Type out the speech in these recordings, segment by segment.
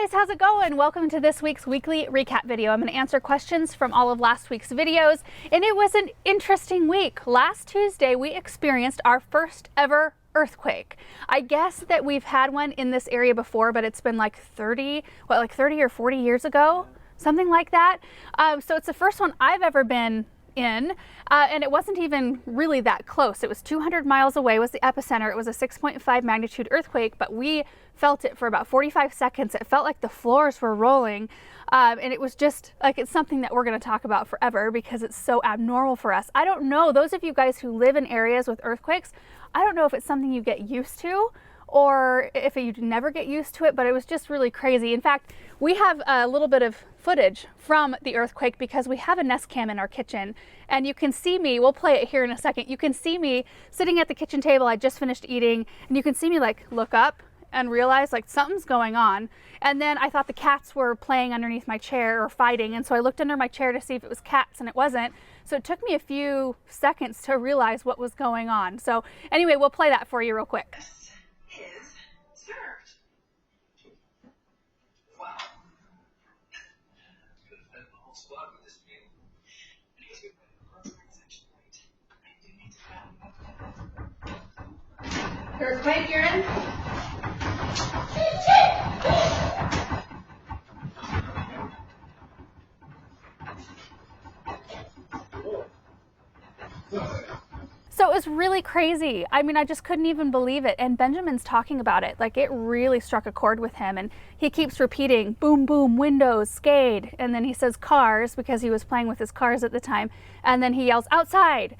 guys, how's it going? Welcome to this week's weekly recap video. I'm going to answer questions from all of last week's videos, and it was an interesting week. Last Tuesday, we experienced our first ever earthquake. I guess that we've had one in this area before, but it's been like 30 or 40 years ago, something like that. So it's the first one I've ever been in, and it wasn't even really that close. It was 200 miles away was the epicenter. It was a 6.5 magnitude earthquake, but we felt it for about 45 seconds. It felt like the floors were rolling, and it was just like, it's something that we're going to talk about forever because it's so abnormal for us. I don't know, those of you guys who live in areas with earthquakes, I don't know if it's something you get used to or if you never get used to it, but it was just really crazy. In fact, we have a little bit of footage from the earthquake because we have a Nest Cam in our kitchen, and you can see me, we'll play it here in a second, you can see me sitting at the kitchen table. I just finished eating, and you can see me like look up and realize like something's going on. And then I thought the cats were playing underneath my chair or fighting, and so I looked under my chair to see if it was cats, and it wasn't. So it took me a few seconds to realize what was going on. So anyway, we'll play that for you real quick. Earthquake, you're in? So it was really crazy. I mean, I just couldn't even believe it. And Benjamin's talking about it. Like, it really struck a chord with him. And he keeps repeating, boom, boom, windows, scade. And then he says cars because he was playing with his cars at the time. And then he yells outside.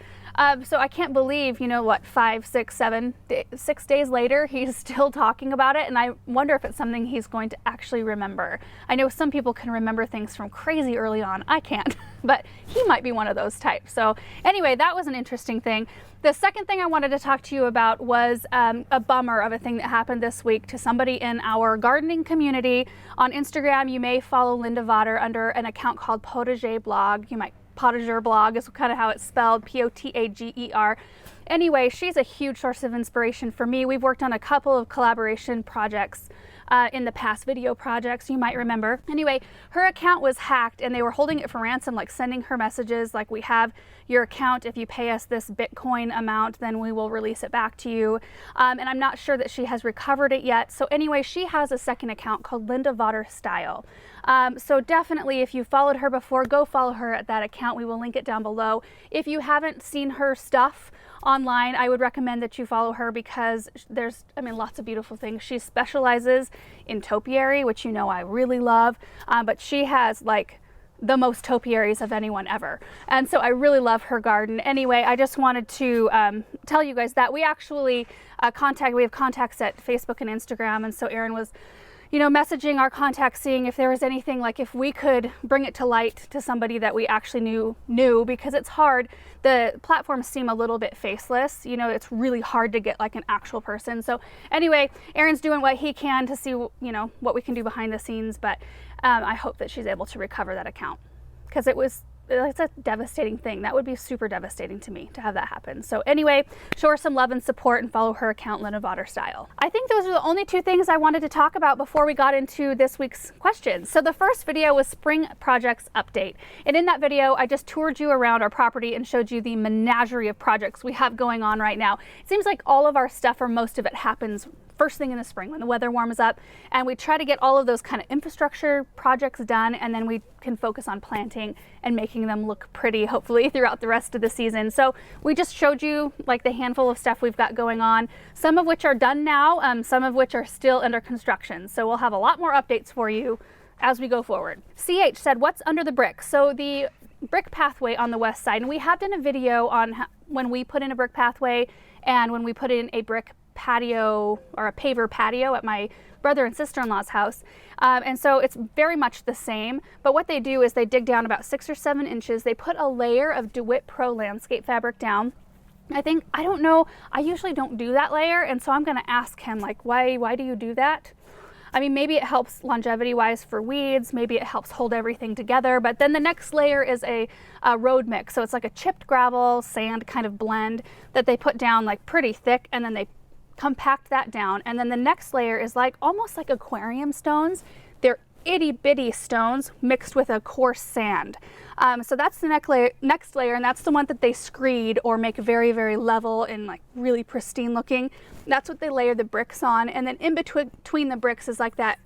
So I can't believe, you know what, 5, 6, 7, 6 days later, he's still talking about it. And I wonder if it's something he's going to actually remember. I know some people can remember things from crazy early on. I can't, but he might be one of those types. So anyway, that was an interesting thing. The second thing I wanted to talk to you about was a bummer of a thing that happened this week to somebody in our gardening community. On Instagram, you may follow Linda Votter under an account called Potager Blog. You might Potager Blog is kind of how it's spelled, P-O-T-A-G-E-R. Anyway, she's a huge source of inspiration for me. We've worked on a couple of collaboration projects in the past, video projects, you might remember. Anyway, her account was hacked and they were holding it for ransom, like sending her messages like, we have your account. If you pay us this Bitcoin amount, then we will release it back to you. And I'm not sure that she has recovered it yet. So anyway, she has a second account called Linda Votter Style. So definitely, if you followed her before, go follow her at that account. We will link it down below. If you haven't seen her stuff online, I would recommend that you follow her because there's, I mean, lots of beautiful things. She specializes in topiary, which you know I really love, but she has like the most topiaries of anyone ever. And so I really love her garden. Anyway, I just wanted to tell you guys that we actually we have contacts at Facebook and Instagram, and so Erin was, you know, messaging our contacts, seeing if there was anything, like if we could bring it to light to somebody that we actually knew, because it's hard. The platforms seem a little bit faceless. You know, it's really hard to get like an actual person. So anyway, Erin's doing what he can to see, you know, what we can do behind the scenes, but I hope that she's able to recover that account because it's a devastating thing. That would be super devastating to me to have that happen. So anyway, show her some love and support and follow her account, Linda Votter Style. I think those are the only two things I wanted to talk about before we got into this week's questions. So the first video was Spring Projects Update. And in that video, I just toured you around our property and showed you the menagerie of projects we have going on right now. It seems like all of our stuff, or most of it, happens first thing in the spring when the weather warms up, and we try to get all of those kind of infrastructure projects done, and then we can focus on planting and making them look pretty, hopefully, throughout the rest of the season. So we just showed you like the handful of stuff we've got going on, some of which are done now, some of which are still under construction. So we'll have a lot more updates for you as we go forward. CH said, what's under the brick? So the brick pathway on the west side, and we have done a video on when we put in a brick pathway and when we put in a brick patio or a paver patio at my brother and sister-in-law's house. And so it's very much the same, but what they do is they dig down about 6 or 7 inches. They put a layer of DeWitt Pro landscape fabric down. I don't know, I usually don't do that layer, and so I'm gonna ask him like, why do you do that? I mean, maybe it helps longevity-wise for weeds, maybe it helps hold everything together, but then the next layer is a road mix. So it's like a chipped gravel, sand kind of blend that they put down like pretty thick, and then they compact that down, and then the next layer is like almost like aquarium stones. They're itty bitty stones mixed with a coarse sand. So that's the next layer, and that's the one that they screed or make very, very level and like really pristine looking. That's what they layer the bricks on, and then in between the bricks is like that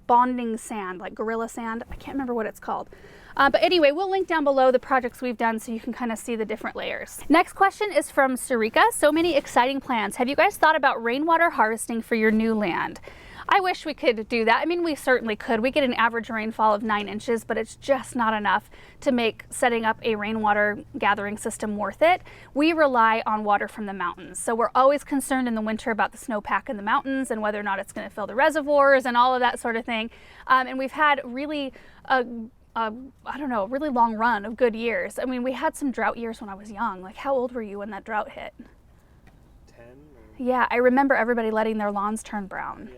bonding sand, like gorilla sand. I can't remember what it's called. But anyway, we'll link down below the projects we've done so you can kind of see the different layers. Next question is from Sarika. So many exciting plans. Have you guys thought about rainwater harvesting for your new land? I wish we could do that. I mean, we certainly could. We get an average rainfall of 9 inches, but it's just not enough to make setting up a rainwater gathering system worth it. We rely on water from the mountains. So we're always concerned in the winter about the snowpack in the mountains and whether or not it's going to fill the reservoirs and all of that sort of thing. And we've had really I don't know, a really long run of good years. I mean, we had some drought years when I was young. Like, how old were you when that drought hit? 10? Yeah, I remember everybody letting their lawns turn brown.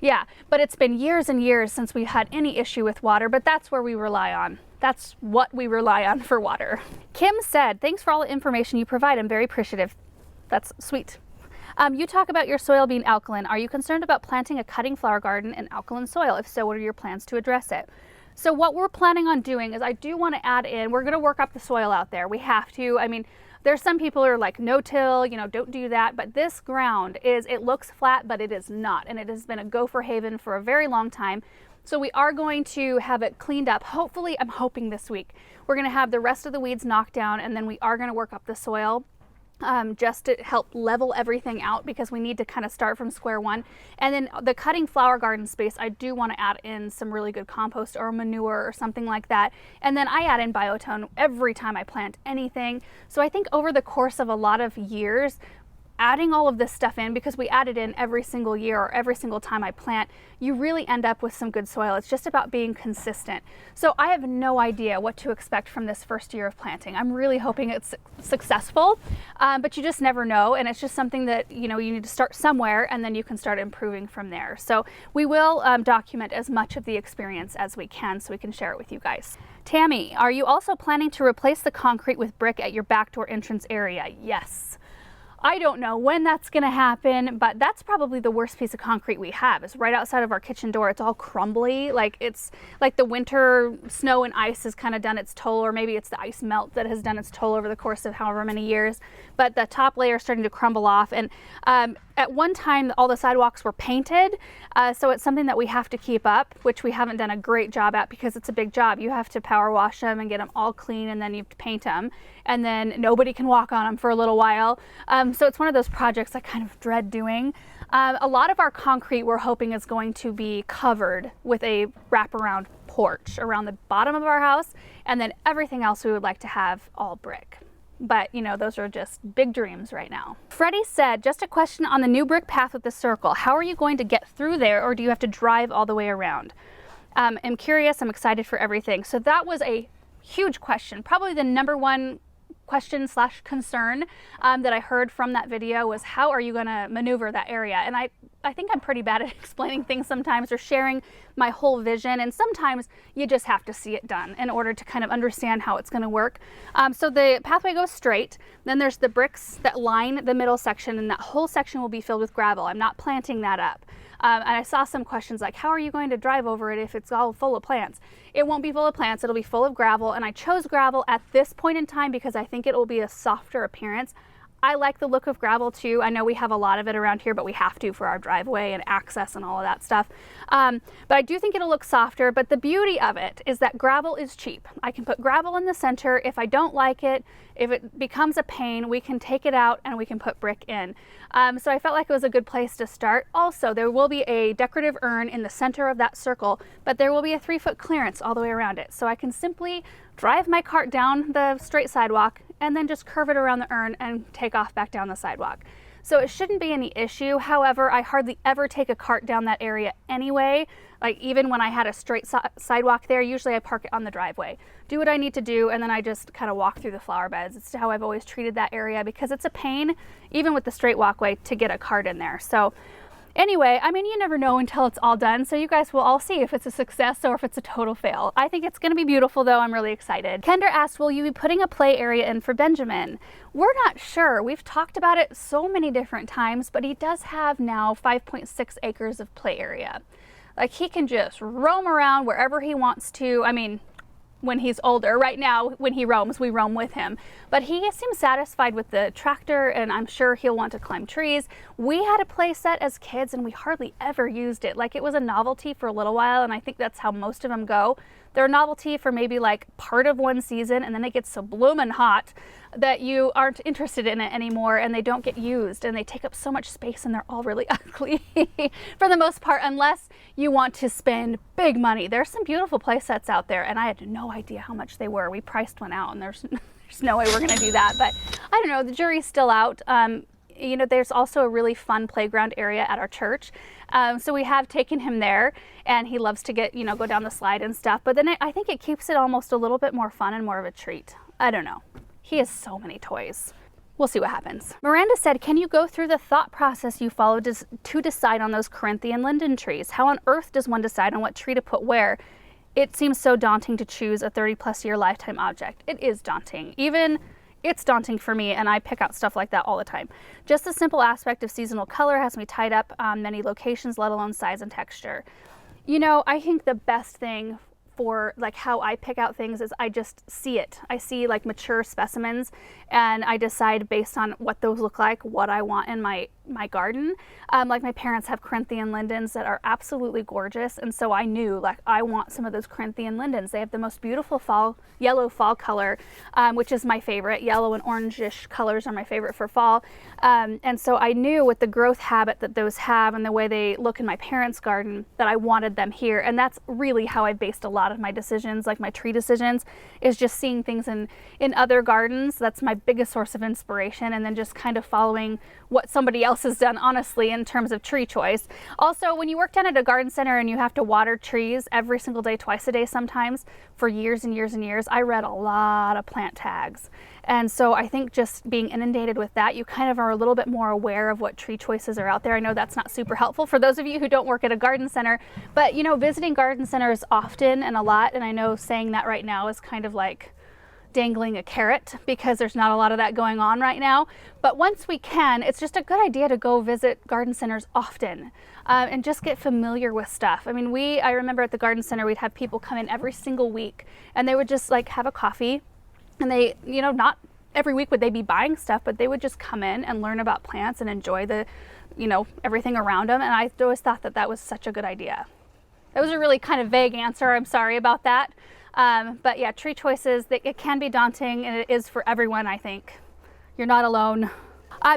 Yeah, but it's been years and years since we had any issue with water, but that's where we rely on. That's what we rely on for water. Kim said, thanks for all the information you provide. I'm very appreciative. That's sweet. You talk about your soil being alkaline. Are you concerned about planting a cutting flower garden in alkaline soil? If so, what are your plans to address it? So what we're planning on doing is I do want to add in, we're going to work up the soil out there. We have to. I mean, there's some people who are like no-till, you know, don't do that. But this ground it looks flat, but it is not. And it has been a gopher haven for a very long time. So we are going to have it cleaned up. Hopefully, I'm hoping this week. We're going to have the rest of the weeds knocked down, and then we are going to work up the soil. Just to help level everything out, because we need to kind of start from square one. And then the cutting flower garden space, I do want to add in some really good compost or manure or something like that. And then I add in biotone every time I plant anything. So I think over the course of a lot of years, adding all of this stuff in, because we add it in every single year or every single time I plant, you really end up with some good soil. It's just about being consistent. So I have no idea what to expect from this first year of planting. I'm really hoping it's successful, but you just never know. And it's just something that, you know, you need to start somewhere and then you can start improving from there. So we will document as much of the experience as we can so we can share it with you guys. Tammy, are you also planning to replace the concrete with brick at your back door entrance area? Yes. I don't know when that's going to happen, but that's probably the worst piece of concrete we have. It's right outside of our kitchen door. It's all crumbly. Like, it's like the winter snow and ice has kind of done its toll, or maybe it's the ice melt that has done its toll over the course of however many years. But the top layer is starting to crumble off. And at one time, all the sidewalks were painted. So it's something that we have to keep up, which we haven't done a great job at because it's a big job. You have to power wash them and get them all clean, and then you have to paint them. And then nobody can walk on them for a little while. So it's one of those projects I kind of dread doing. A lot of our concrete we're hoping is going to be covered with a wraparound porch around the bottom of our house, and then everything else we would like to have all brick. But, you know, those are just big dreams right now. Freddie said, just a question on the new brick path with the circle. How are you going to get through there, or do you have to drive all the way around? I'm curious. I'm excited for everything. So that was a huge question. Probably the number one question / concern that I heard from that video was, how are you going to maneuver that area? And I think I'm pretty bad at explaining things sometimes, or sharing my whole vision, and sometimes you just have to see it done in order to kind of understand how it's going to work. So the pathway goes straight, then there's the bricks that line the middle section, and that whole section will be filled with gravel. I'm not planting that up. And I saw some questions like, how are you going to drive over it if it's all full of plants? It won't be full of plants, it'll be full of gravel. And I chose gravel at this point in time because I think it will be a softer appearance. I like the look of gravel too. I know we have a lot of it around here, but we have to for our driveway and access and all of that stuff. But I do think it'll look softer, but the beauty of it is that gravel is cheap. I can put gravel in the center. If I don't like it, if it becomes a pain, we can take it out and we can put brick in. So I felt like it was a good place to start. Also, there will be a decorative urn in the center of that circle, but there will be a 3-foot clearance all the way around it. So I can simply drive my cart down the straight sidewalk and then just curve it around the urn and take off back down the sidewalk. So it shouldn't be any issue. However, I hardly ever take a cart down that area anyway. Like, even when I had a straight sidewalk there, usually I park it on the driveway, do what I need to do, and then I just kind of walk through the flower beds. It's how I've always treated that area, because it's a pain, even with the straight walkway, to get a cart in there. So anyway, I mean, you never know until it's all done, so you guys will all see if it's a success or if it's a total fail. I think it's going to be beautiful, though. I'm really excited. Kendra asked, will you be putting a play area in for Benjamin? We're not sure. We've talked about it so many different times, but he does have now 5.6 acres of play area. Like he can just roam around wherever he wants to. I mean, when he's older. Right now, when he roams, we roam with him. But he seems satisfied with the tractor, and I'm sure he'll want to climb trees. We had a play set as kids, and we hardly ever used it. Like, it was a novelty for a little while, and I think that's how most of them go. They're a novelty for maybe like part of one season, and then it gets so bloomin' hot that you aren't interested in it anymore, and they don't get used, and they take up so much space, and they're all really ugly for the most part, unless you want to spend big money. There's some beautiful play sets out there, and I had no idea how much they were. We priced one out, and there's no way we're gonna do that, but I don't know, the jury's still out. You know, there's also a really fun playground area at our church. So we have taken him there, and he loves to get, you know, go down the slide and stuff. But then I think it keeps it almost a little bit more fun and more of a treat. I don't know. He has so many toys. We'll see what happens. Miranda said, can you go through the thought process you followed to decide on those Corinthian linden trees? How on earth does one decide on what tree to put where? It seems so daunting to choose a 30+ year lifetime object. It is daunting. It's daunting for me, and I pick out stuff like that all the time. Just the simple aspect of seasonal color has me tied up on many locations, let alone size and texture. You know, I think the best thing for like how I pick out things is I just see it. I see like mature specimens, and I decide based on what those look like, what I want in my garden. Like my parents have Corinthian lindens that are absolutely gorgeous, and so I knew like I want some of those Corinthian lindens. They have the most beautiful yellow fall color, which is my favorite. Yellow and orangish colors are my favorite for fall, and so I knew with the growth habit that those have and the way they look in my parents' garden that I wanted them here, and that's really how I based a lot of my decisions, like my tree decisions, is just seeing things in other gardens. That's my biggest source of inspiration, and then just kind of following what somebody else has done, honestly, in terms of tree choice. Also, when you work down at a garden center and you have to water trees every single day, twice a day sometimes, for years and years and years, I read a lot of plant tags. And so I think just being inundated with that, you kind of are a little bit more aware of what tree choices are out there. I know that's not super helpful for those of you who don't work at a garden center, but you know, visiting garden centers often and a lot, and I know saying that right now is kind of like dangling a carrot because there's not a lot of that going on right now. But once we can, it's just a good idea to go visit garden centers often and just get familiar with stuff. I mean, I remember at the garden center, we'd have people come in every single week, and they would just like have a coffee, and they, you know, not every week would they be buying stuff, but they would just come in and learn about plants and enjoy the, you know, everything around them. And I always thought that that was such a good idea. That was a really kind of vague answer. I'm sorry about that. But yeah, tree choices, it can be daunting, and it is for everyone, I think. You're not alone.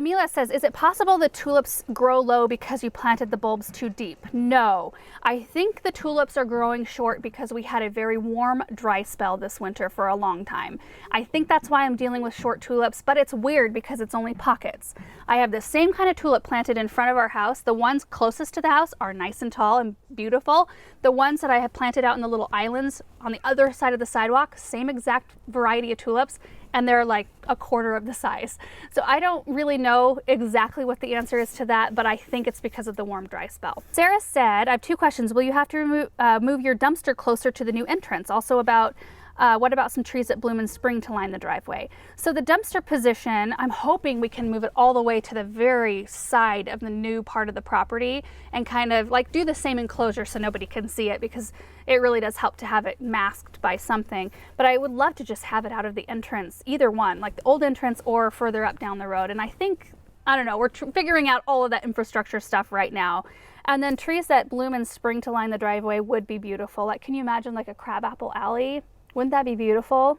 Mila says, is it possible the tulips grow low because you planted the bulbs too deep? No. I think the tulips are growing short because we had a very warm, dry spell this winter for a long time. I think that's why I'm dealing with short tulips, but it's weird because it's only pockets. I have the same kind of tulip planted in front of our house. The ones closest to the house are nice and tall and beautiful. The ones that I have planted out in the little islands on the other side of the sidewalk, same exact variety of tulips, and they're like a quarter of the size. So I don't really know exactly what the answer is to that, but I think it's because of the warm, dry spell. Sarah said, I have two questions. Will you have to move your dumpster closer to the new entrance? Also about, what about some trees that bloom in spring to line the driveway? So the dumpster position, I'm hoping we can move it all the way to the very side of the new part of the property and kind of like do the same enclosure so nobody can see it, because it really does help to have it masked by something. But I would love to just have it out of the entrance, either one, like the old entrance or further up down the road. And I think, I don't know, we're figuring out all of that infrastructure stuff right now. And then trees that bloom in spring to line the driveway would be beautiful. Like, can you imagine like a crabapple alley? Wouldn't that be beautiful?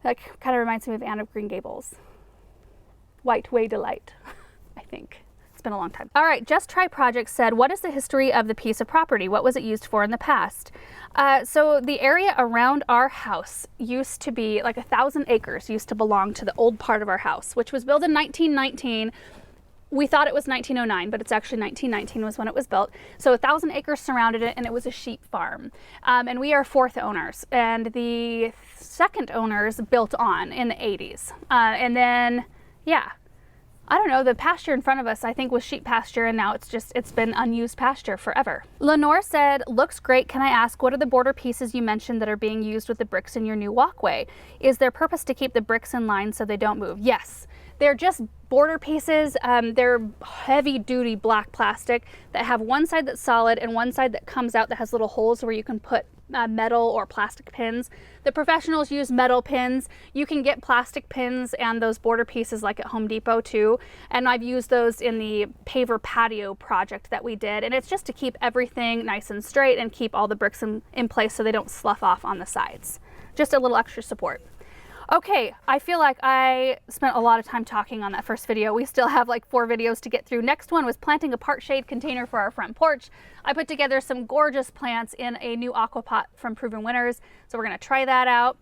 That kind of reminds me of Anne of Green Gables. White way delight, I think. It's been a long time. All right, Just Try Project said, what is the history of the piece of property? What was it used for in the past? So the area around our house used to be like 1,000 acres used to belong to the old part of our house, which was built in 1919. We thought it was 1909, but it's actually 1919 was when it was built. So 1,000 acres surrounded it, and it was a sheep farm. And we are fourth owners, and the second owners built on in the 80s. And then, yeah, I don't know, the pasture in front of us, I think, was sheep pasture, and now it's been unused pasture forever. Lenore said, looks great. Can I ask, what are the border pieces you mentioned that are being used with the bricks in your new walkway? Is their purpose to keep the bricks in line so they don't move? Yes. They're just border pieces. They're heavy duty black plastic that have one side that's solid and one side that comes out that has little holes where you can put metal or plastic pins. The professionals use metal pins. You can get plastic pins and those border pieces like at Home Depot too. And I've used those in the paver patio project that we did. And it's just to keep everything nice and straight and keep all the bricks in place so they don't slough off on the sides. Just a little extra support. Okay, I feel like I spent a lot of time talking on that first video. We still have like 4 videos to get through. Next one was planting a part shade container for our front porch. I put together some gorgeous plants in a new aqua pot from Proven Winners, so we're gonna try that out.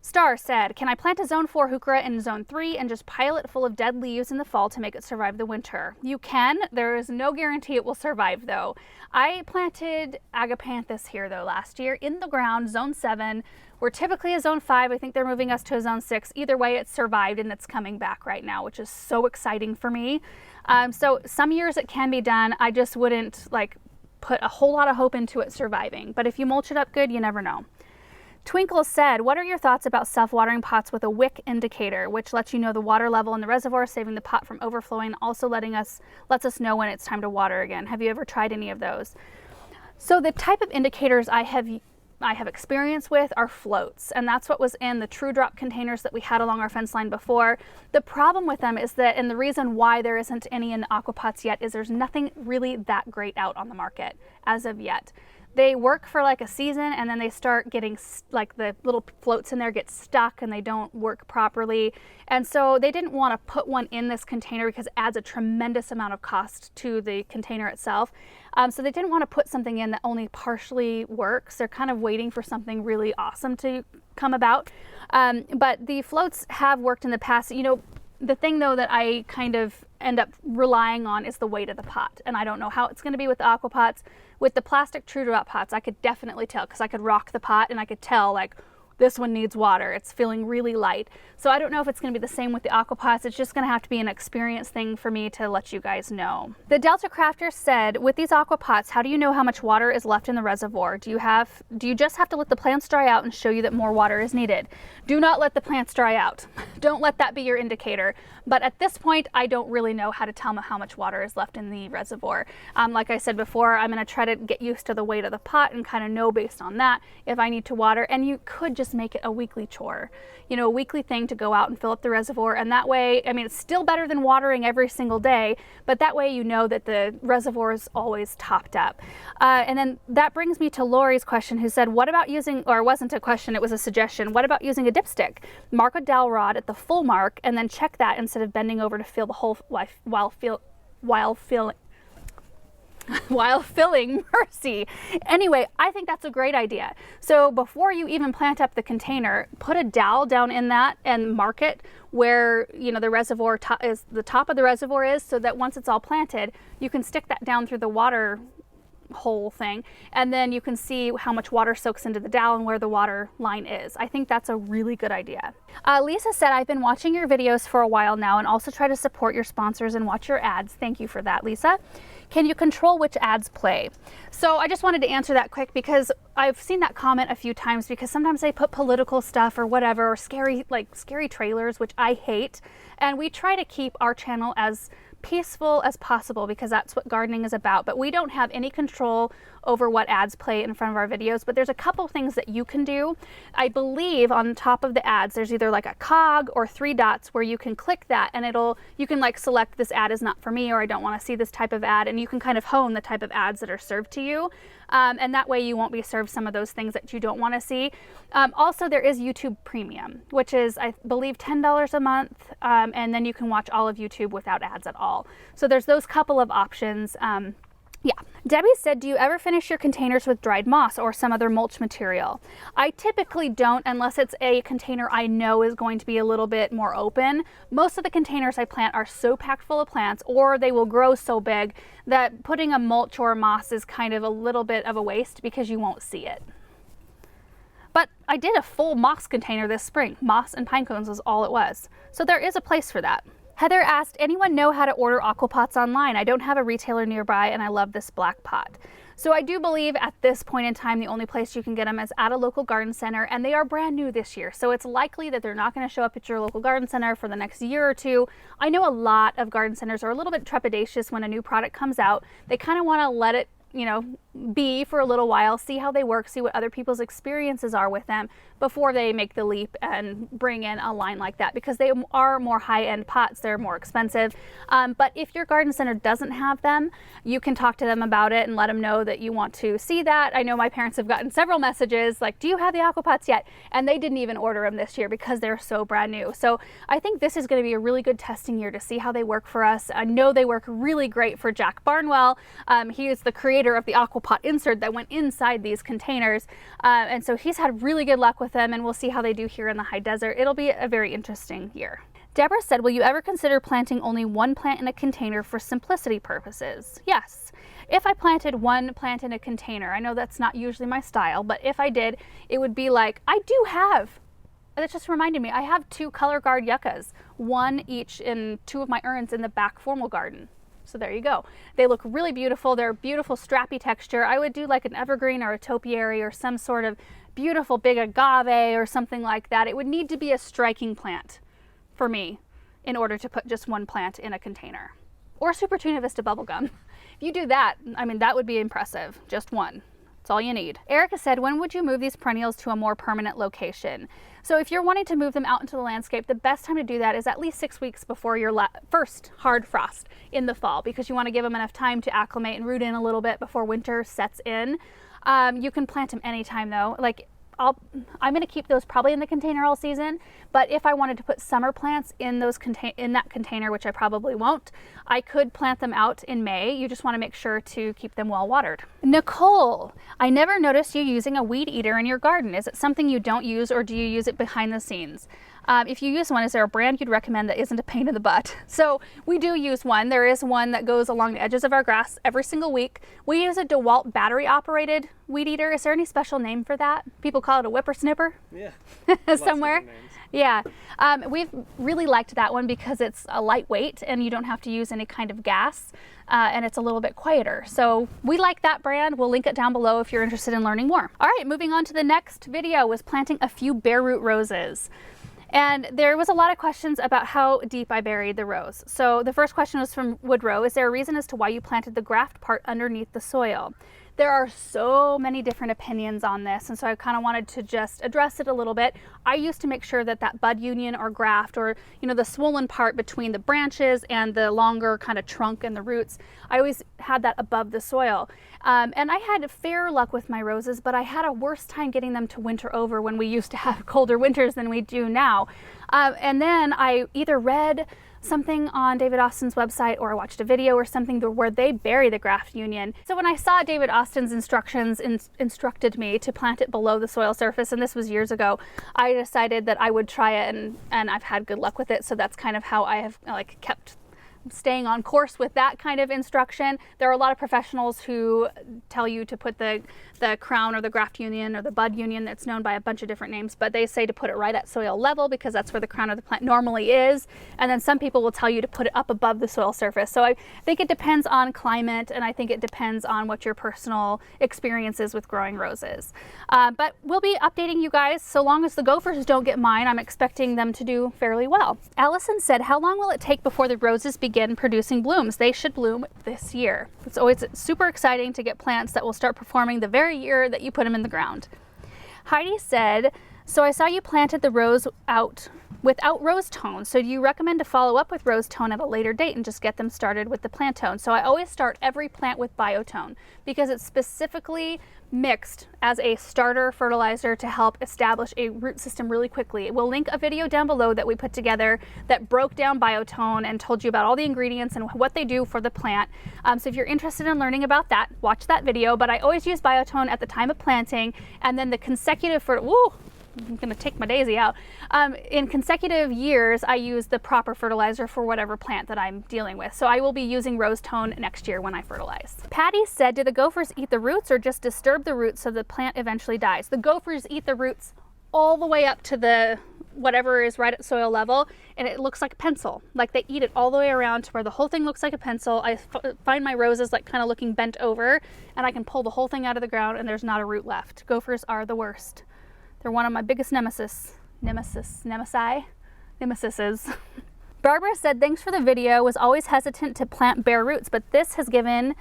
Star said, can I plant a zone 4 heuchera in zone 3 and just pile it full of dead leaves in the fall to make it survive the winter? You can. There is no guarantee it will survive though. I planted Agapanthus here though last year in the ground, zone 7. We're typically a zone 5. I think they're moving us to a zone 6. Either way, it survived and it's coming back right now, which is so exciting for me. So some years it can be done. I just wouldn't like put a whole lot of hope into it surviving. But if you mulch it up good, you never know. Twinkle said, what are your thoughts about self-watering pots with a wick indicator, which lets you know the water level in the reservoir, saving the pot from overflowing, also lets us know when it's time to water again? Have you ever tried any of those? So the type of indicators I have experience with are floats, and that's what was in the True Drop containers that we had along our fence line before. The problem with them is that, and the reason why there isn't any in the aqua pots yet, is there's nothing really that great out on the market as of yet. They work for like a season and then they start getting, like the little floats in there get stuck and they don't work properly. And so they didn't want to put one in this container because it adds a tremendous amount of cost to the container itself. So they didn't want to put something in that only partially works. They're kind of waiting for something really awesome to come about. But the floats have worked in the past. You know, the thing though that I kind of end up relying on is the weight of the pot. And I don't know how it's going to be with the aqua pots. With the plastic True Drop pots, I could definitely tell because I could rock the pot and I could tell like this one needs water. It's feeling really light. So I don't know if it's going to be the same with the aqua pots. It's just going to have to be an experience thing for me to let you guys know. The Delta Crafter said, with these aqua pots, how do you know how much water is left in the reservoir? Do you just have to let the plants dry out and show you that more water is needed? Do not let the plants dry out. Don't let that be your indicator. But at this point, I don't really know how to tell them how much water is left in the reservoir. Like I said before, I'm going to try to get used to the weight of the pot and kind of know based on that if I need to water. And you could just make it a weekly chore, you know, a weekly thing to go out and fill up the reservoir. And that way, I mean, it's still better than watering every single day, but that way you know that the reservoir is always topped up. And then that brings me to Lori's question, who said, what about using, or it wasn't a question, it was a suggestion, what about using a dipstick? Mark a dowel rod at the full mark and then check that instead of bending over to fill the hole while filling. Mercy. Anyway, I think that's a great idea. So before you even plant up the container, put a dowel down in that and mark it where, you know, the reservoir is, the top of the reservoir is, so that once it's all planted, you can stick that down through the water hole thing, and then you can see how much water soaks into the dowel and where the water line is. I think that's a really good idea. Lisa said, I've been watching your videos for a while now and also try to support your sponsors and watch your ads. Thank you for that, Lisa. Can you control which ads play? So I just wanted to answer that quick because I've seen that comment a few times, because sometimes they put political stuff or whatever, or scary trailers, which I hate. And we try to keep our channel as peaceful as possible because that's what gardening is about. But we don't have any control over what ads play in front of our videos, but there's a couple things that you can do. I believe on top of the ads there's either like a cog or 3 dots where you can click that and you can like select this ad is not for me, or I don't want to see this type of ad, and you can kind of hone the type of ads that are served to you, and that way you won't be served some of those things that you don't want to see. Also, there is YouTube Premium, which is I believe $10 a month, and then you can watch all of YouTube without ads at all. So there's those couple of options. Yeah. Debbie said, do you ever finish your containers with dried moss or some other mulch material? I typically don't, unless it's a container I know is going to be a little bit more open. Most of the containers I plant are so packed full of plants, or they will grow so big that putting a mulch or a moss is kind of a little bit of a waste because you won't see it. But I did a full moss container this spring. Moss and pine cones was all it was. So there is a place for that. Heather asked, anyone know how to order aqua pots online? I don't have a retailer nearby and I love this black pot. So I do believe at this point in time, the only place you can get them is at a local garden center, and they are brand new this year. So it's likely that they're not going to show up at your local garden center for the next year or two. I know a lot of garden centers are a little bit trepidatious when a new product comes out. They kind of want to let it, you know, be for a little while, see how they work, see what other people's experiences are with them before they make the leap and bring in a line like that, because they are more high-end pots, they're more expensive. But if your garden center doesn't have them, you can talk to them about it and let them know that you want to see that. I know my parents have gotten several messages like, do you have the aqua pots yet? And they didn't even order them this year because they're so brand new. So I think this is going to be a really good testing year to see how they work for us. I know they work really great for Jack Barnwell. He is the creator of the aqua pot insert that went inside these containers, and so he's had really good luck with them, and we'll see how they do here in the high desert. It'll be a very interesting year. Deborah said, will you ever consider planting only one plant in a container for simplicity purposes? Yes. If I planted one plant in a container, I know that's not usually my style, but if I did, it would be like, that just reminded me, I have 2 color guard yuccas, one each in 2 of my urns in the back formal garden. So there you go. They look really beautiful. They're beautiful strappy texture. I would do like an evergreen or a topiary or some sort of beautiful big agave or something like that. It would need to be a striking plant for me in order to put just one plant in a container. Or Super Tuna Vista bubblegum. If you do that, I mean, that would be impressive. Just one. That's all you need. Erica said, when would you move these perennials to a more permanent location? So if you're wanting to move them out into the landscape, the best time to do that is at least 6 weeks before your first hard frost in the fall, because you want to give them enough time to acclimate and root in a little bit before winter sets in. You can plant them anytime though. Like I'm going to keep those probably in the container all season, but if I wanted to put summer plants in that container, which I probably won't, I could plant them out in May. You just want to make sure to keep them well watered. Nicole, I never noticed you using a weed eater in your garden. Is it something you don't use, or do you use it behind the scenes? If you use one, is there a brand you'd recommend that isn't a pain in the butt? So we do use one. There is one that goes along the edges of our grass every single week. We use a DeWalt battery operated weed eater. Is there any special name for that? People call it a whippersnipper? Yeah. Somewhere. Yeah. We've really liked that one because it's a lightweight and you don't have to use any kind of gas, and it's a little bit quieter. So we like that brand. We'll link it down below if you're interested in learning more. All right, moving on to the next video was planting a few bare root roses. And there was a lot of questions about how deep I buried the rows. So the first question was from Woodrow. Is there a reason as to why you planted the graft part underneath the soil? There are so many different opinions on this, and so I kind of wanted to just address it a little bit. I used to make sure that that bud union or graft, or the swollen part between the branches and the longer kind of trunk and the roots, I always had that above the soil. And I had fair luck with my roses, but I had a worse time getting them to winter over when we used to have colder winters than we do now. And then I either read something on David Austin's website or I watched a video or something where they bury the graft union. So when I saw David Austin's instructions instructed me to plant it below the soil surface, and this was years ago, I decided that I would try it, and I've had good luck with it. So that's kind of how I have kept staying on course with that kind of instruction. There are a lot of professionals who tell you to put the crown or the graft union or the bud union, that's known by a bunch of different names, but they say to put it right at soil level because that's where the crown of the plant normally is. And then some people will tell you to put it up above the soil surface. So I think it depends on climate, and I think it depends on what your personal experience is with growing roses. But we'll be updating you guys. So long as the gophers don't get mine, I'm expecting them to do fairly well. Allison said, how long will it take before the roses begin producing blooms? They should bloom this year. It's always super exciting to get plants that will start performing the very year that you put them in the ground. Heidi said, so I saw you planted the rose out without rose tone. So do you recommend to follow up with rose tone at a later date and just get them started with the plant tone? So I always start every plant with biotone because it's specifically mixed as a starter fertilizer to help establish a root system really quickly. We'll link a video down below that we put together that broke down biotone and told you about all the ingredients and what they do for the plant. So if you're interested in learning about that, watch that video. But I always use biotone at the time of planting, and then the consecutive I'm going to take my daisy out. In consecutive years, I use the proper fertilizer for whatever plant that I'm dealing with. So I will be using rose tone next year when I fertilize. Patty said, do the gophers eat the roots or just disturb the roots so the plant eventually dies? The gophers eat the roots all the way up to the whatever is right at soil level, and it looks like a pencil. Like they eat it all the way around to where the whole thing looks like a pencil. I find my roses like kind of looking bent over, and I can pull the whole thing out of the ground and there's not a root left. Gophers are the worst. They're one of my biggest nemesises. Barbara said, thanks for the video. Was always hesitant to plant bare roots, but this has given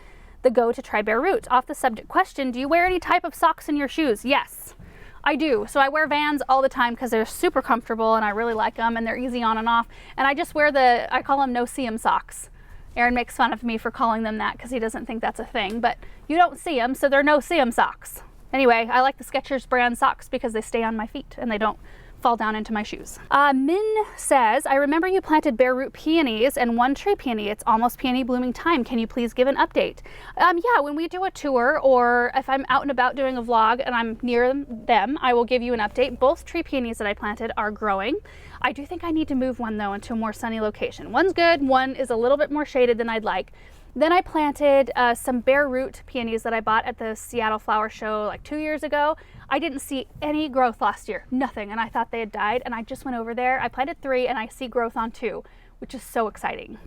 the go to try bare roots. Off the subject question, do you wear any type of socks in your shoes? Yes, I do. So I wear Vans all the time because they're super comfortable and I really like them and they're easy on and off. And I just wear I call them no-see-em socks. Aaron makes fun of me for calling them that because he doesn't think that's a thing, but you don't see them, so they're no-see-em socks. Anyway, I like the Skechers brand socks because they stay on my feet and they don't fall down into my shoes. Min says, I remember you planted bare root peonies and one tree peony. It's almost peony blooming time. Can you please give an update? Yeah, when we do a tour or if I'm out and about doing a vlog and I'm near them, I will give you an update. Both tree peonies that I planted are growing. I do think I need to move one though into a more sunny location. One's good, one is a little bit more shaded than I'd like. Then I planted some bare root peonies that I bought at the Seattle Flower Show like 2 years ago. I didn't see any growth last year, nothing, and I thought they had died, and I just went over there. I planted 3 and I see growth on 2, which is so exciting.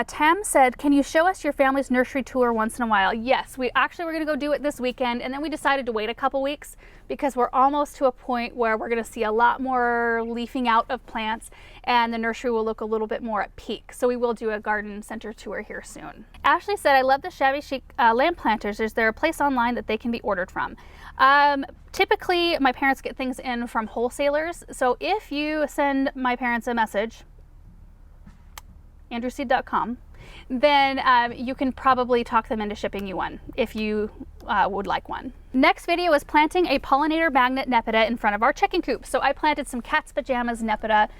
Tam said, can you show us your family's nursery tour once in a while? Yes, we actually were going to go do it this weekend, and then we decided to wait a couple weeks because we're almost to a point where we're going to see a lot more leafing out of plants and the nursery will look a little bit more at peak. So we will do a garden center tour here soon. Ashley said, I love the shabby chic lamp planters. Is there a place online that they can be ordered from? Typically, my parents get things in from wholesalers. So if you send my parents a message, andrewseed.com, then you can probably talk them into shipping you one if you would like one. Next video is planting a pollinator magnet nepeta in front of our chicken coop. So I planted some cat's pajamas nepeta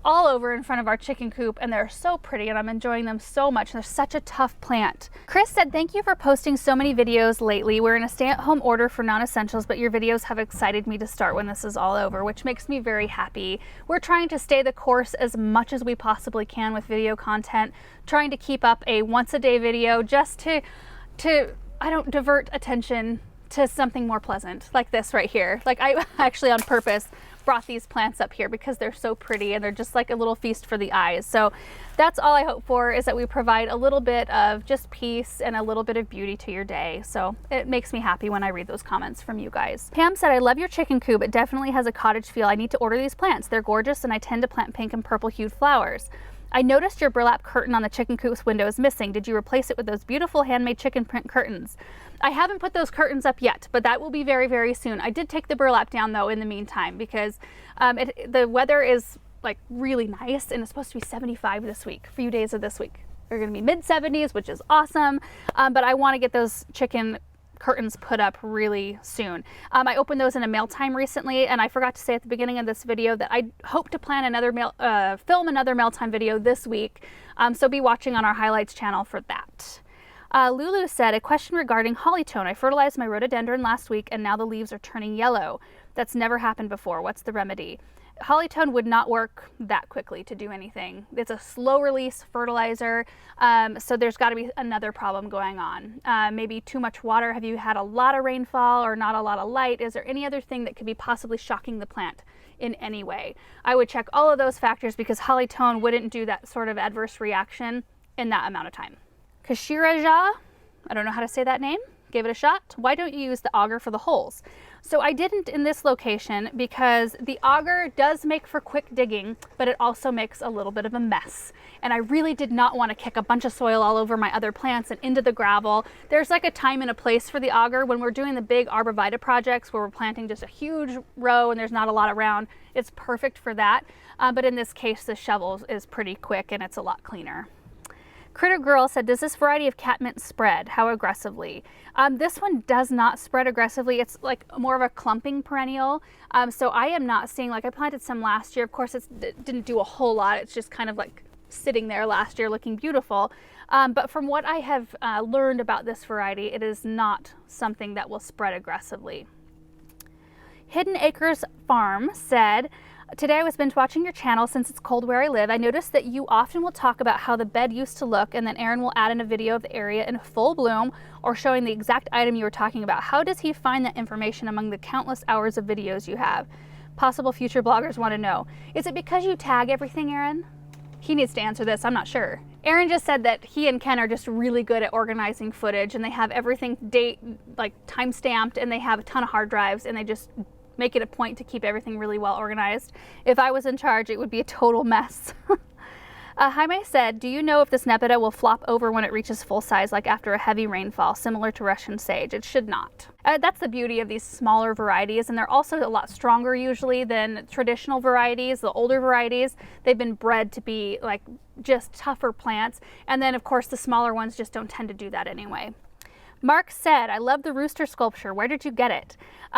all over in front of our chicken coop and they're so pretty and I'm enjoying them so much. They're such a tough plant. Chris said, thank you for posting so many videos lately. We're in a stay-at-home order for non-essentials, but your videos have excited me to start when this is all over, which makes me very happy. We're trying to stay the course as much as we possibly can with video content, trying to keep up a once-a-day video just to divert attention to something more pleasant like this right here. Like I actually on purpose brought these plants up here because they're so pretty and they're just like a little feast for the eyes. So that's all I hope for, is that we provide a little bit of just peace and a little bit of beauty to your day. So it makes me happy when I read those comments from you guys. Pam said, I love your chicken coop. It definitely has a cottage feel. I need to order these plants. They're gorgeous and I tend to plant pink and purple hued flowers. I noticed your burlap curtain on the chicken coop's window is missing. Did you replace it with those beautiful handmade chicken print curtains? I haven't put those curtains up yet, but that will be very, very soon. I did take the burlap down though in the meantime because the weather is like really nice and it's supposed to be 75 this week, a few days of this week. They're gonna be mid 70s, which is awesome. But I wanna get those chicken curtains put up really soon. I opened those in a mail time recently, and I forgot to say at the beginning of this video that I hope to plan another film another mail time video this week. So be watching on our highlights channel for that. Lulu said, a question regarding hollytone. I fertilized my rhododendron last week and now the leaves are turning yellow. That's never happened before. What's the remedy? Hollytone would not work that quickly to do anything. It's a slow release fertilizer, so there's got to be another problem going on. Maybe too much water. Have you had a lot of rainfall or not a lot of light? Is there any other thing that could be possibly shocking the plant in any way? I would check all of those factors because hollytone wouldn't do that sort of adverse reaction in that amount of time. Kashiraja, I don't know how to say that name. Give it a shot. Why don't you use the auger for the holes? So I didn't in this location because the auger does make for quick digging, but it also makes a little bit of a mess. And I really did not want to kick a bunch of soil all over my other plants and into the gravel. There's like a time and a place for the auger when we're doing the big arborvitae projects where we're planting just a huge row and there's not a lot around. It's perfect for that. But in this case, the shovel is pretty quick and it's a lot cleaner. Critter Girl said, does this variety of catmint spread? How aggressively? This one does not spread aggressively. It's like more of a clumping perennial. So I am not seeing, like I planted some last year. Of course, it didn't do a whole lot. It's just kind of like sitting there last year looking beautiful. But from what I have learned about this variety, it is not something that will spread aggressively. Hidden Acres Farm said, today I was binge watching your channel since it's cold where I live. I noticed that you often will talk about how the bed used to look, and then Aaron will add in a video of the area in full bloom or showing the exact item you were talking about. How does he find that information among the countless hours of videos you have? Possible future bloggers want to know. Is it because you tag everything, Aaron? He needs to answer this, I'm not sure. Aaron just said that he and Ken are just really good at organizing footage, and they have everything time stamped, and they have a ton of hard drives, and they just make it a point to keep everything really well organized. If I was in charge, it would be a total mess. Jaime said, do you know if this nepeta will flop over when it reaches full size, like after a heavy rainfall, similar to Russian sage? It should not. That's the beauty of these smaller varieties, and they're also a lot stronger usually than traditional varieties, the older varieties. They've been bred to be like just tougher plants, and then of course the smaller ones just don't tend to do that anyway. Mark said, I love the rooster sculpture. Where did you get it?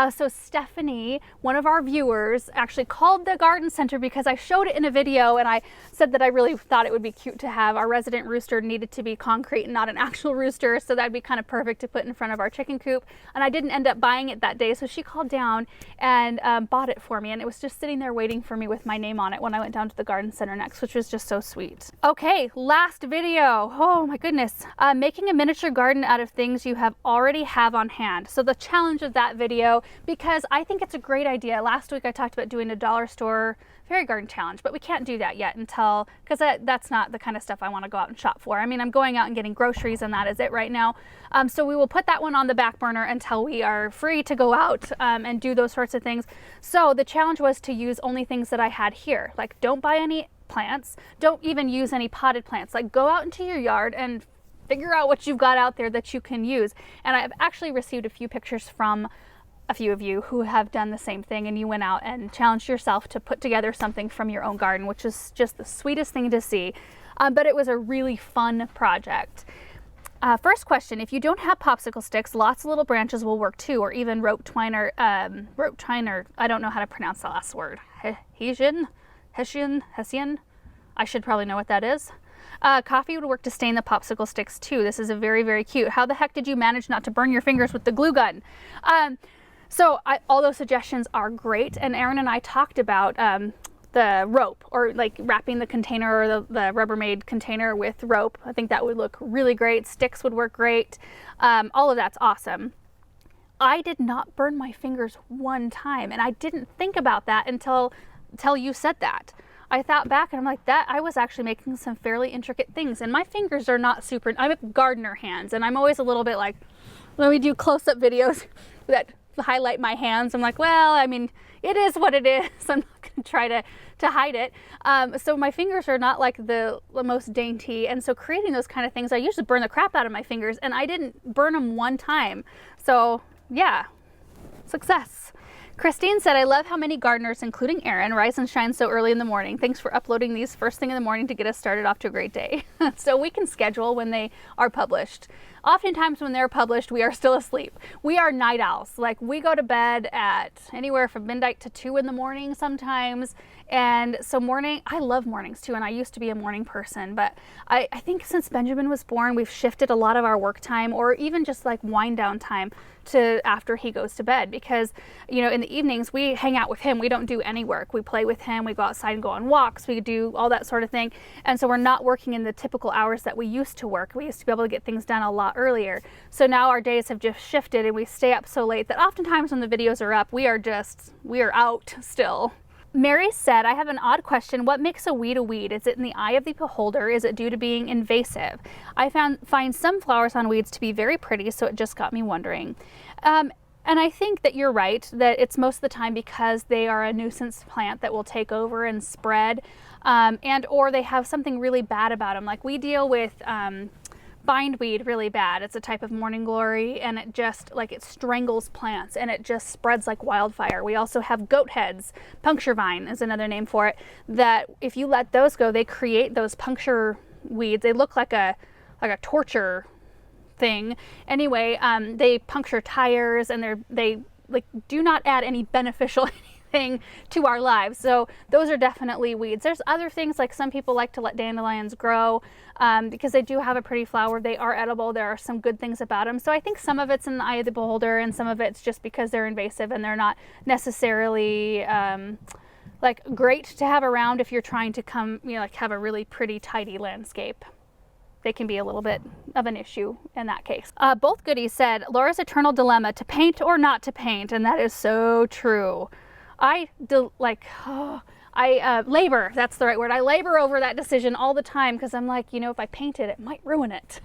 So Stephanie, one of our viewers, actually called the garden center because I showed it in a video, and I said that I really thought it would be cute to have our resident rooster needed to be concrete and not an actual rooster, so that'd be kind of perfect to put in front of our chicken coop. And I didn't end up buying it that day, so she called down and bought it for me, and it was just sitting there waiting for me with my name on it when I went down to the garden center next, which was just so sweet. Okay, last video. Oh my goodness. Making a miniature garden out of things you already have on hand. So the challenge of that video, because I think it's a great idea. Last week I talked about doing a dollar store fairy garden challenge, but we can't do that yet until, because that's not the kind of stuff I want to go out and shop for. I mean, I'm going out and getting groceries, and that is it right now. So we will put that one on the back burner until we are free to go out and do those sorts of things. So the challenge was to use only things that I had here. Like, don't buy any plants, don't even use any potted plants. Like, go out into your yard and figure out what you've got out there that you can use. And I've actually received a few pictures from a few of you who have done the same thing, and you went out and challenged yourself to put together something from your own garden, which is just the sweetest thing to see. But it was a really fun project. First question, if you don't have popsicle sticks, lots of little branches will work too, or even rope twine, or I don't know how to pronounce the last word. Hessian? I should probably know what that is. Coffee would work to stain the popsicle sticks too. This is a very, very cute. How the heck did you manage not to burn your fingers with the glue gun? So all those suggestions are great, and Aaron and I talked about the rope, or like wrapping the container, or the Rubbermaid container with rope. I think that would look really great. Sticks would work great. All of that's awesome. I did not burn my fingers one time, and I didn't think about that until you said that. I thought back and I'm like, that I was actually making some fairly intricate things, and my fingers are not super, I have gardener hands, and I'm always a little bit like, when we do close-up videos that highlight my hands, I'm like, well, I mean, it is what it is. I'm not going to try to hide it. So my fingers are not like the most dainty, and so creating those kind of things, I usually burn the crap out of my fingers, and I didn't burn them one time. So yeah, success. Christine said, I love how many gardeners, including Aaron, rise and shine so early in the morning. Thanks for uploading these first thing in the morning to get us started off to a great day. So we can schedule when they are published. Oftentimes when they're published, we are still asleep. We are night owls. Like, we go to bed at anywhere from midnight to 2 in the morning sometimes. And so I love mornings too, and I used to be a morning person, but I think since Benjamin was born, we've shifted a lot of our work time, or even just like wind down time, to after he goes to bed, because, you know, in the evenings we hang out with him. We don't do any work. We play with him, we go outside and go on walks, we do all that sort of thing. And so we're not working in the typical hours that we used to work. We used to be able to get things done a lot earlier. So now our days have just shifted, and we stay up so late that oftentimes when the videos are up, we are out still. Mary said, I have an odd question. What makes a weed a weed? Is it in the eye of the beholder? Is it due to being invasive? I find some flowers on weeds to be very pretty, so it just got me wondering. And I think that you're right, that it's most of the time because they are a nuisance plant that will take over and spread, and or they have something really bad about them. Like, we deal with bindweed really bad. It's a type of morning glory, and it just, like, it strangles plants, and it just spreads like wildfire. We also have goat heads. Puncture vine is another name for it, that if you let those go, they create those puncture weeds. They look like a torture thing. Anyway, they puncture tires, and they like do not add any beneficial thing to our lives. So those are definitely weeds. There's other things, like some people like to let dandelions grow because they do have a pretty flower. They are edible. There are some good things about them. So I think some of it's in the eye of the beholder, and some of it's just because they're invasive and they're not necessarily like great to have around if you're trying to like have a really pretty tidy landscape. They can be a little bit of an issue in that case. Both goodies said, Laura's eternal dilemma, to paint or not to paint, and that is so true. I labor, that's the right word. I labor over that decision all the time because I'm like, you know, if I paint it, it might ruin it.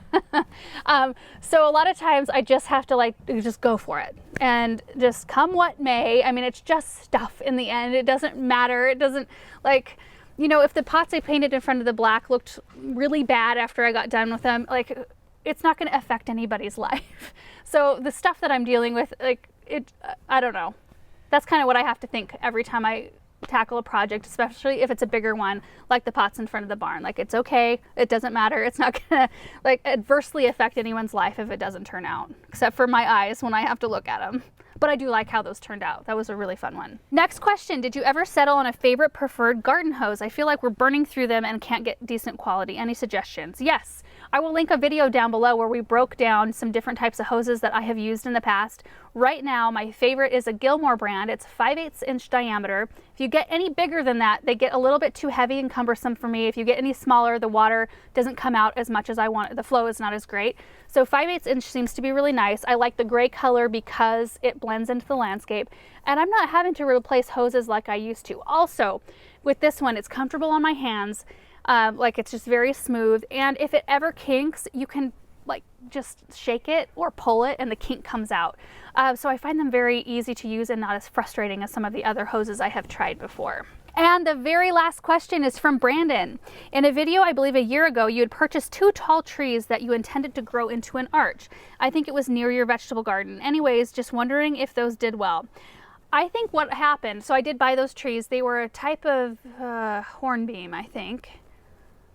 So a lot of times I just have to just go for it and just come what may. I mean, it's just stuff in the end. It doesn't matter. It doesn't, like, you know, if the pots I painted in front of the black looked really bad after I got done with them, like, it's not going to affect anybody's life. So the stuff that I'm dealing with, like, I don't know. That's kind of what I have to think every time I tackle a project, especially if it's a bigger one like the pots in front of the barn. Like, it's okay, it doesn't matter, it's not gonna like adversely affect anyone's life if it doesn't turn out, except for my eyes when I have to look at them. But I do like how those turned out. That was a really fun one. Next question, did you ever settle on a favorite preferred garden hose? I feel like we're burning through them and can't get decent quality. Any suggestions? Yes, I will link a video down below where we broke down some different types of hoses that I have used in the past. Right now, my favorite is a Gilmore brand. It's 5/8 inch diameter. If you get any bigger than that, they get a little bit too heavy and cumbersome for me. If you get any smaller, the water doesn't come out as much as I want. The flow is not as great. So 5/8 inch seems to be really nice. I like the gray color because it blends into the landscape, and I'm not having to replace hoses like I used to. Also, with this one, it's comfortable on my hands. Like, it's just very smooth, and if it ever kinks, you can like just shake it or pull it and the kink comes out. So I find them very easy to use and not as frustrating as some of the other hoses I have tried before. And the very last question is from Brandon. In a video, I believe a year ago, you had purchased 2 tall trees that you intended to grow into an arch. I think it was near your vegetable garden. Anyways, just wondering if those did well. I think what happened, so I did buy those trees. They were a type of hornbeam, I think.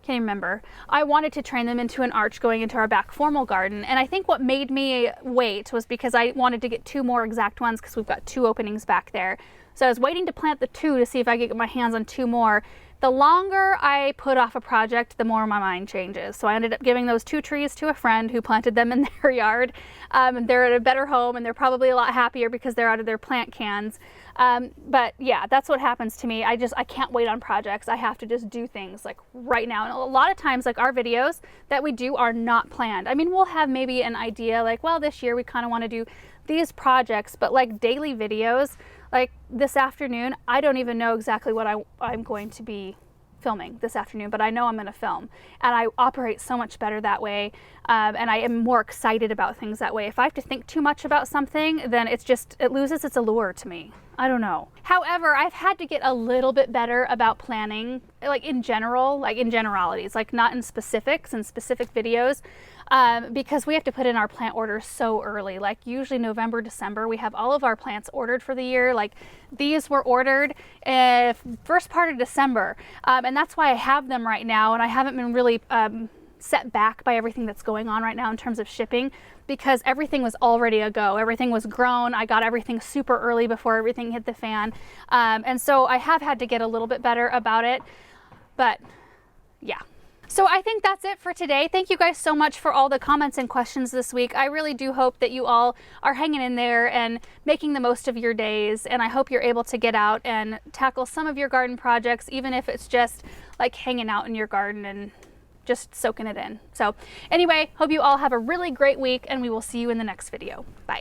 Can't remember. I wanted to train them into an arch going into our back formal garden, and I think what made me wait was because I wanted to get 2 more exact ones because we've got 2 openings back there. So I was waiting to plant the 2 to see if I could get my hands on 2 more. The longer I put off a project, the more my mind changes. So I ended up giving those 2 trees to a friend who planted them in their yard. They're at a better home and they're probably a lot happier because they're out of their plant cans. But yeah, that's what happens to me. I can't wait on projects. I have to just do things like right now. And a lot of times, like, our videos that we do are not planned. I mean, we'll have maybe an idea like, well, this year we kind of want to do these projects, but like daily videos, like this afternoon, I don't even know exactly what I'm going to be filming this afternoon, but I know I'm going to film, and I operate so much better that way, and I am more excited about things that way. If I have to think too much about something, then it loses its allure to me. I don't know. However, I've had to get a little bit better about planning, like in general, like in generalities, like not in specifics and specific videos, because we have to put in our plant orders so early. Like usually November, December, we have all of our plants ordered for the year. Like these were ordered first part of December, and that's why I have them right now, and I haven't been really set back by everything that's going on right now in terms of shipping, because everything was already a go. Everything was grown. I got everything super early before everything hit the fan. And so I have had to get a little bit better about it, but yeah. So I think that's it for today. Thank you guys so much for all the comments and questions this week. I really do hope that you all are hanging in there and making the most of your days. And I hope you're able to get out and tackle some of your garden projects, even if it's just like hanging out in your garden and just soaking it in. So anyway, hope you all have a really great week, and we will see you in the next video. Bye.